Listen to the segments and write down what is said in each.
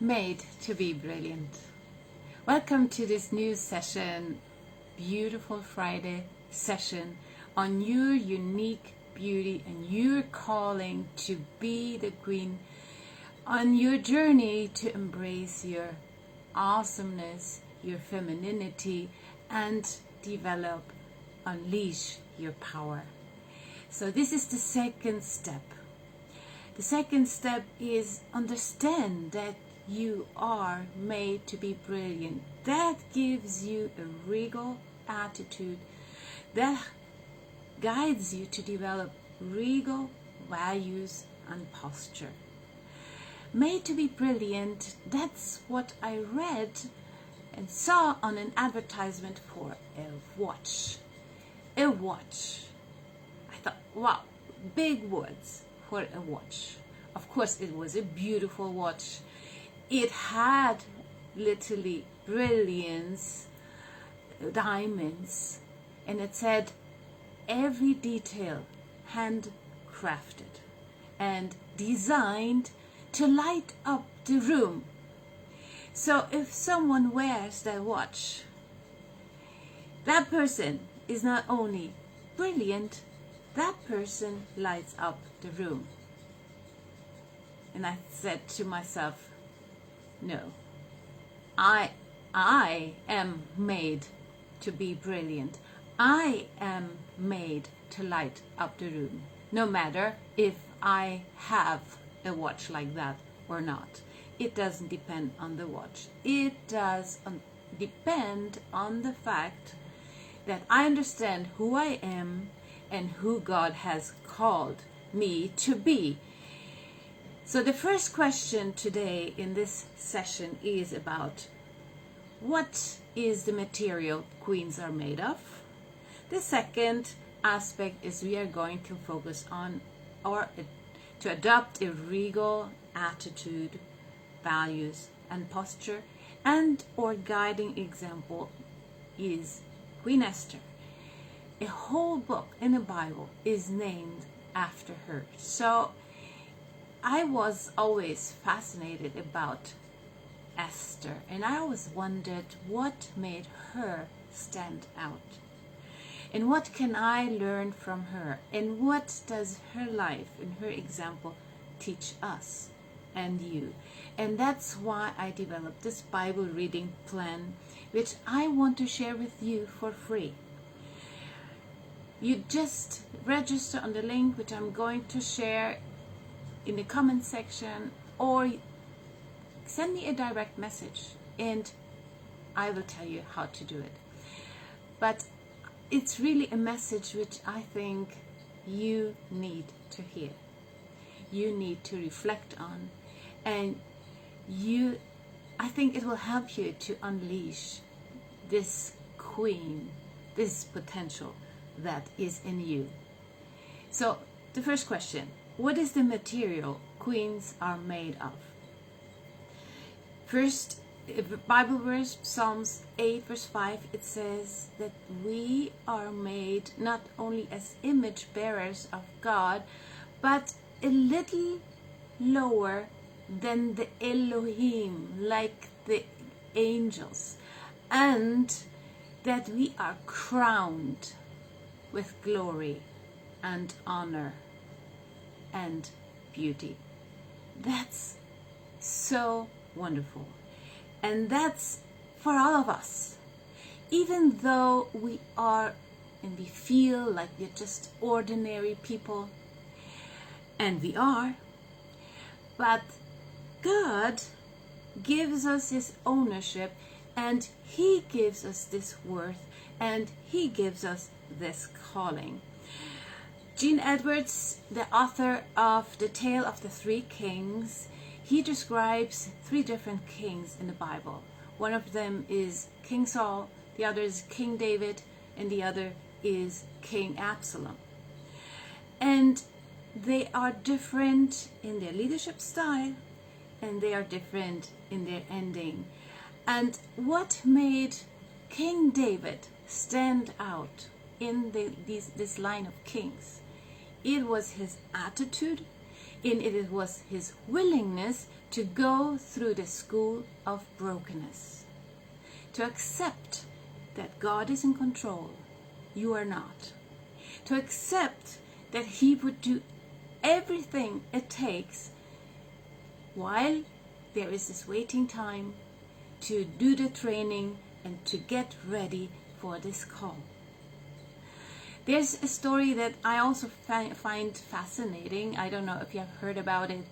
Made to be brilliant. Welcome to this new session, beautiful Friday session on your unique beauty and your calling to be the queen on your journey to embrace your awesomeness, your femininity, and unleash your power. So this is the second step. The second step is understand that you are made to be brilliant. That gives you a regal attitude that guides you to develop regal values and posture. Made to be brilliant, that's what I read and saw on an advertisement for a watch. A watch. I thought, wow, big words for a watch. Of course, it was a beautiful watch. It had literally brilliance, diamonds, and it said every detail handcrafted and designed to light up the room. So if someone wears that watch, that person is not only brilliant, that person lights up the room. And I said to myself, no, I am made to be brilliant. I am made to light up the room, no matter if I have a watch like that or not. It doesn't depend on the watch. It does depend on the fact that I understand who I am and who God has called me to be. So the first question today in this session is about what is the material queens are made of. The second aspect is we are going to focus on to adopt a regal attitude, values, and posture, and our guiding example is Queen Esther. A whole book in the Bible is named after her. So I was always fascinated about Esther, and I always wondered what made her stand out. And what can I learn from her? And what does her life and her example teach us and you? And that's why I developed this Bible reading plan, which I want to share with you for free. You just register on the link which I'm going to share in the comment section, or send me a direct message and I will tell you how to do it. But it's really a message which I think you need to hear. You need to reflect on, and I think it will help you to unleash this queen, this potential that is in you. So the first question, what is the material queens are made of? First, Bible verse, Psalms 8 verse 5, it says that we are made not only as image bearers of God, but a little lower than the Elohim, like the angels, and that we are crowned with glory and honor and beauty. That's so wonderful. And that's for all of us. Even though we are and we feel like we're just ordinary people, and we are, but God gives us His ownership, and He gives us this worth, and He gives us this calling. Gene Edwards, the author of The Tale of the Three Kings, he describes three different kings in the Bible. One of them is King Saul, the other is King David, and the other is King Absalom. And they are different in their leadership style, and they are different in their ending. And what made King David stand out in this line of kings? It was his attitude, and it was his willingness to go through the school of brokenness, to accept that God is in control, you are not, to accept that He would do everything it takes while there is this waiting time to do the training and to get ready for this call. There's a story that I also find fascinating. I don't know if you have heard about it,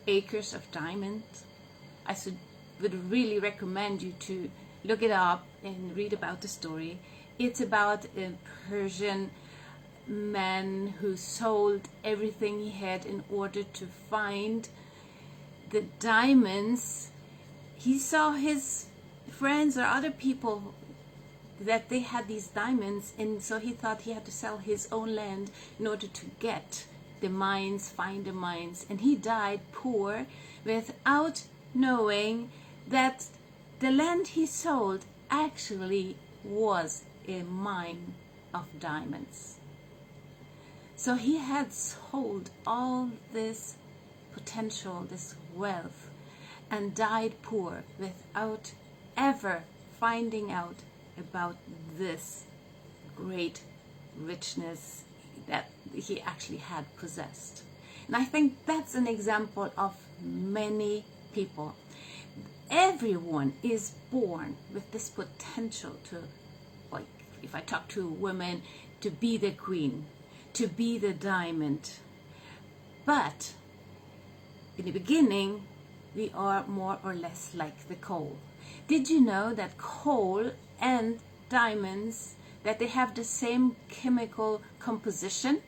Acres of Diamonds. I would really recommend you to look it up and read about the story. It's about a Persian man who sold everything he had in order to find the diamonds. He saw his friends or other people that they had these diamonds, and so he thought he had to sell his own land in order to get the mines, find the mines, and he died poor without knowing that the land he sold actually was a mine of diamonds. So he had sold all this potential, this wealth, and died poor without ever finding out about this great richness that he actually had possessed. And I think that's an example of many people. Everyone is born with this potential to, like if I talk to women, to be the queen, to be the diamond. But in the beginning, we are more or less like the coal. Did you know that coal and diamonds, that they have the same chemical composition?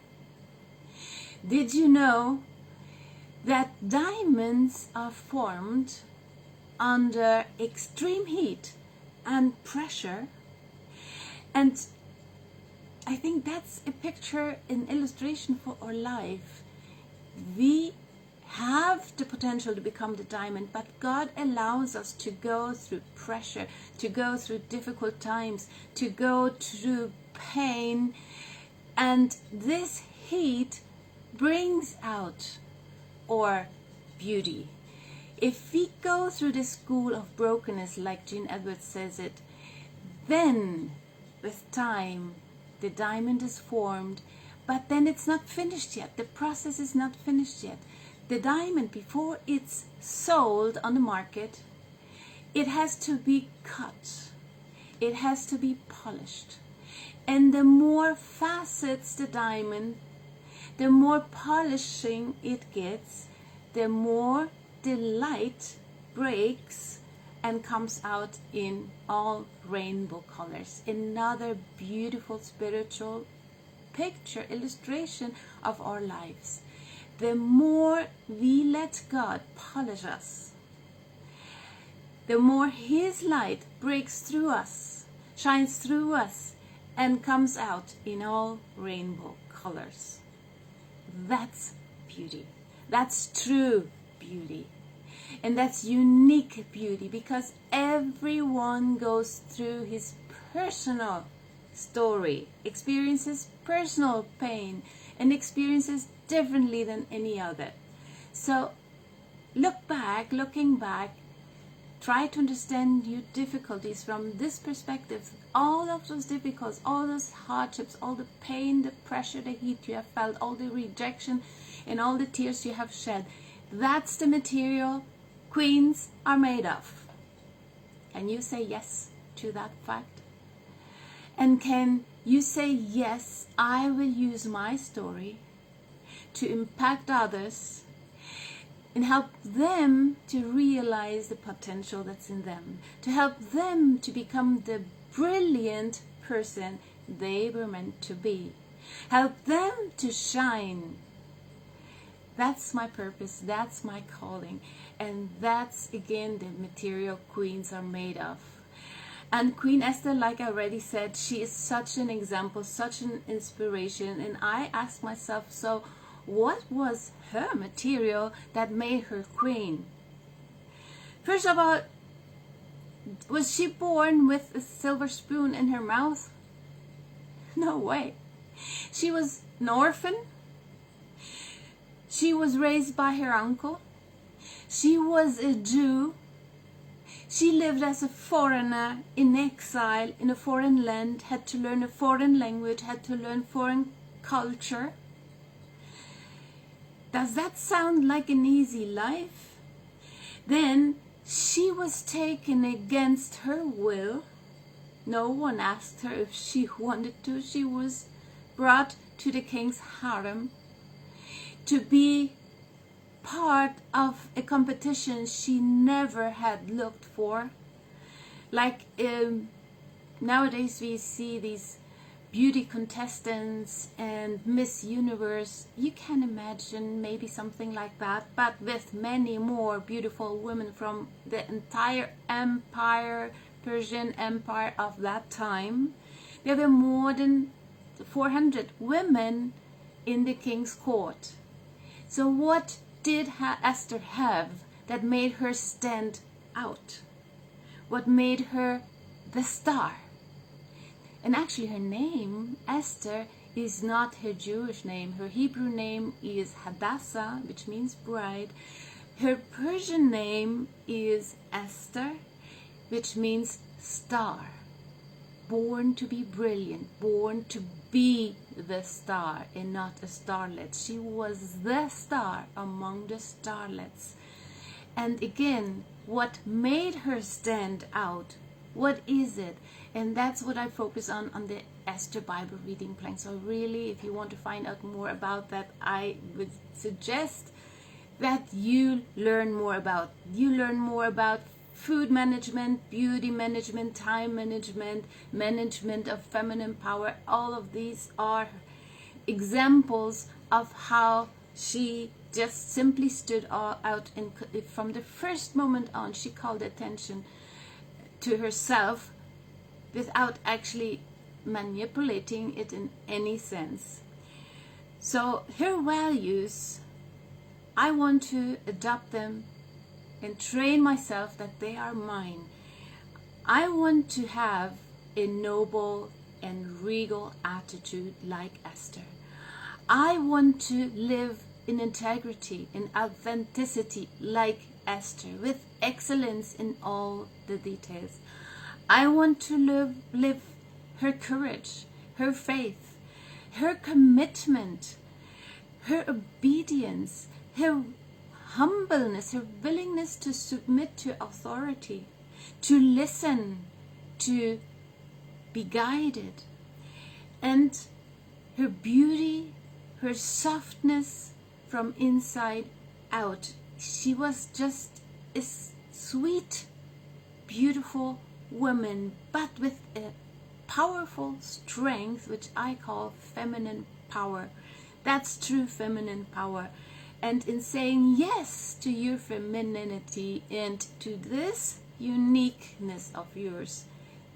Did you know that diamonds are formed under extreme heat and pressure? And I think that's a picture, an illustration for our life. We have the potential to become the diamond, but God allows us to go through pressure, to go through difficult times, to go through pain, and this heat brings out our beauty. If we go through the school of brokenness, like Jean Edwards says it, then with time the diamond is formed, but then it's not finished yet. The process is not finished yet. The diamond, before it's sold on the market, it has to be cut. It has to be polished. And the more facets the diamond, the more polishing it gets, the more the light breaks and comes out in all rainbow colors. Another beautiful spiritual picture, illustration of our lives. The more we let God polish us, the more His light breaks through us, shines through us, and comes out in all rainbow colors. That's beauty. That's true beauty. And that's unique beauty, because everyone goes through his personal story, experiences personal pain, and experiences differently than any other. So looking back, try to understand your difficulties from this perspective. All of those difficulties, all those hardships, all the pain, the pressure, the heat you have felt, all the rejection and all the tears you have shed, that's the material queens are made of. Can you say yes to that fact? And can you say, yes, I will use my story to impact others and help them to realize the potential that's in them, to help them to become the brilliant person they were meant to be, help them to shine. That's my purpose, that's my calling, and that's again the material queens are made of. And Queen Esther, like I already said, she is such an example, such an inspiration. And I asked myself, so what was her material that made her queen? First of all, was she born with a silver spoon in her mouth? No way. She was an orphan. She was raised by her uncle. She was a Jew. She lived as a foreigner in exile in a foreign land, had to learn a foreign language, had to learn foreign culture. Does that sound like an easy life? Then she was taken against her will. No one asked her if she wanted to. She was brought to the king's harem to be part of a competition she never had looked for. Like nowadays we see these beauty contestants and Miss Universe. You can imagine maybe something like that, but with many more beautiful women from the entire empire, Persian empire of that time. There were more than 400 women in the king's court. So what did Esther have that made her stand out? What made her the star? And actually her name, Esther, is not her Jewish name. Her Hebrew name is Hadassah, which means bride. Her Persian name is Esther, which means star. Born to be brilliant, born to be the star and not a starlet. She was the star among the starlets. And again, what made her stand out? What is it? And that's what I focus on the Esther Bible reading plan. So really, if you want to find out more about that, I would suggest that you learn more about food management, beauty management, time management, management of feminine power. All of these are examples of how she just simply stood out, and from the first moment on, she called attention to herself without actually manipulating it in any sense. So her values, I want to adopt them and train myself that they are mine. I want to have a noble and regal attitude like Esther. I want to live in integrity, in authenticity like Esther, with excellence in all the details. I want to live her courage, her faith, her commitment, her obedience, her humbleness, her willingness to submit to authority, to listen, to be guided, and her beauty, her softness from inside out. She was just a sweet, beautiful woman, but with a powerful strength, which I call feminine power. That's true feminine power. And in saying yes to your femininity and to this uniqueness of yours,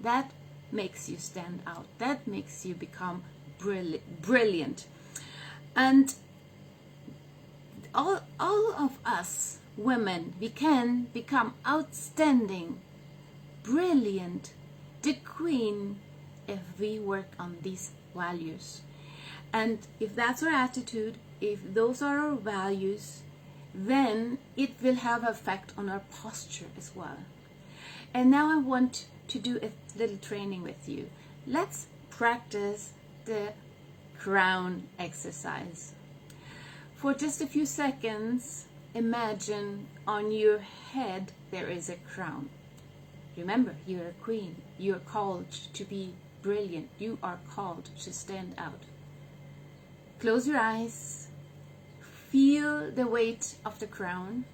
that makes you stand out. That makes you become brilliant. And all of us women, we can become outstanding, brilliant, the queen, if we work on these values. And if that's our attitude, if those are our values, then it will have effect on our posture as well. And now I want to do a little training with you. Let's practice the crown exercise. For just a few seconds, imagine on your head there is a crown. Remember, you're a queen. You're called to be brilliant. You are called to stand out. Close your eyes. Feel the weight of the crown.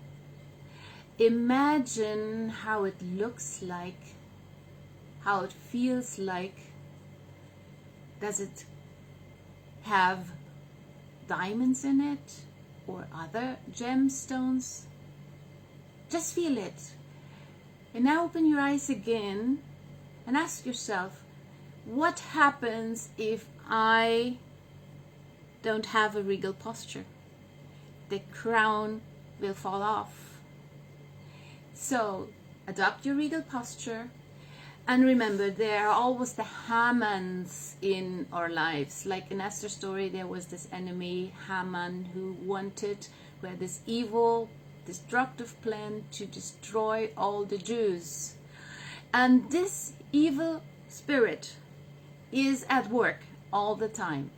Imagine how it looks like, how it feels like. Does it have diamonds in it or other gemstones? Just feel it. And now open your eyes again and ask yourself, what happens if I don't have a regal posture? The crown will fall off. So adopt your regal posture, and remember, there are always the Hamans in our lives. Like in Esther's story, there was this enemy Haman who had this evil destructive plan to destroy all the Jews. And this evil spirit is at work all the time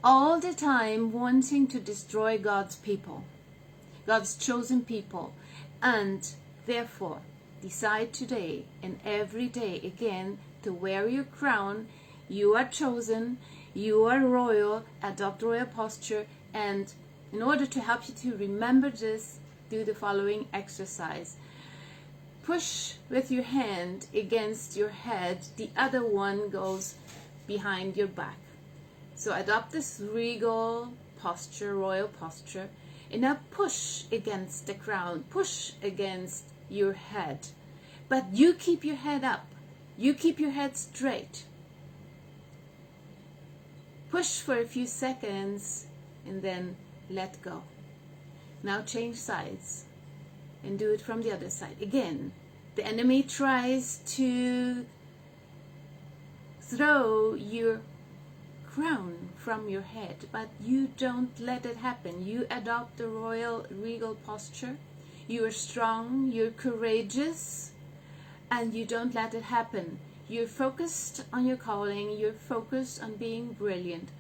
wanting to destroy God's people, God's chosen people. And therefore, decide today and every day again to wear your crown. You are chosen, you are royal, adopt royal posture. And in order to help you to remember this, do the following exercise. Push with your hand against your head, the other one goes behind your back. So adopt this regal posture, royal posture, and now push against the crown, push against your head. But you keep your head up, you keep your head straight. Push for a few seconds and then let go. Now change sides and do it from the other side. Again, the enemy tries to throw your crown from your head, but you don't let it happen. You adopt the royal regal posture. You are strong, you're courageous, and you don't let it happen. You're focused on your calling, you're focused on being brilliant.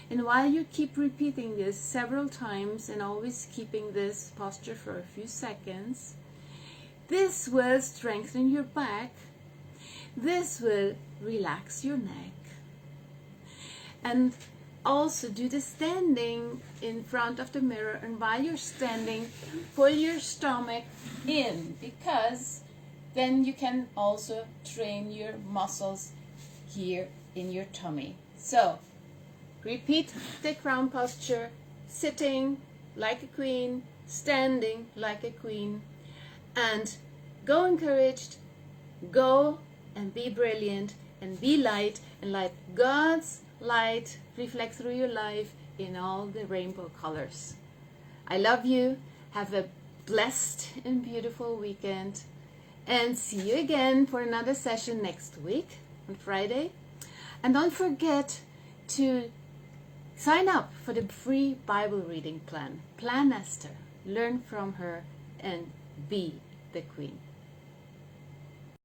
And while you keep repeating this several times and always keeping this posture for a few seconds, this will strengthen your back, this will relax your neck. And also do the standing in front of the mirror, and while you're standing, pull your stomach in, because then you can also train your muscles here in your tummy. So repeat the crown posture, sitting like a queen, standing like a queen, and go encouraged, go and be brilliant and be light, and let God's light reflect through your life in all the rainbow colors. I love you. Have a blessed and beautiful weekend, and see you again for another session next week on Friday. And don't forget to sign up for the free Bible reading plan, Planesther. Learn from her and be the queen.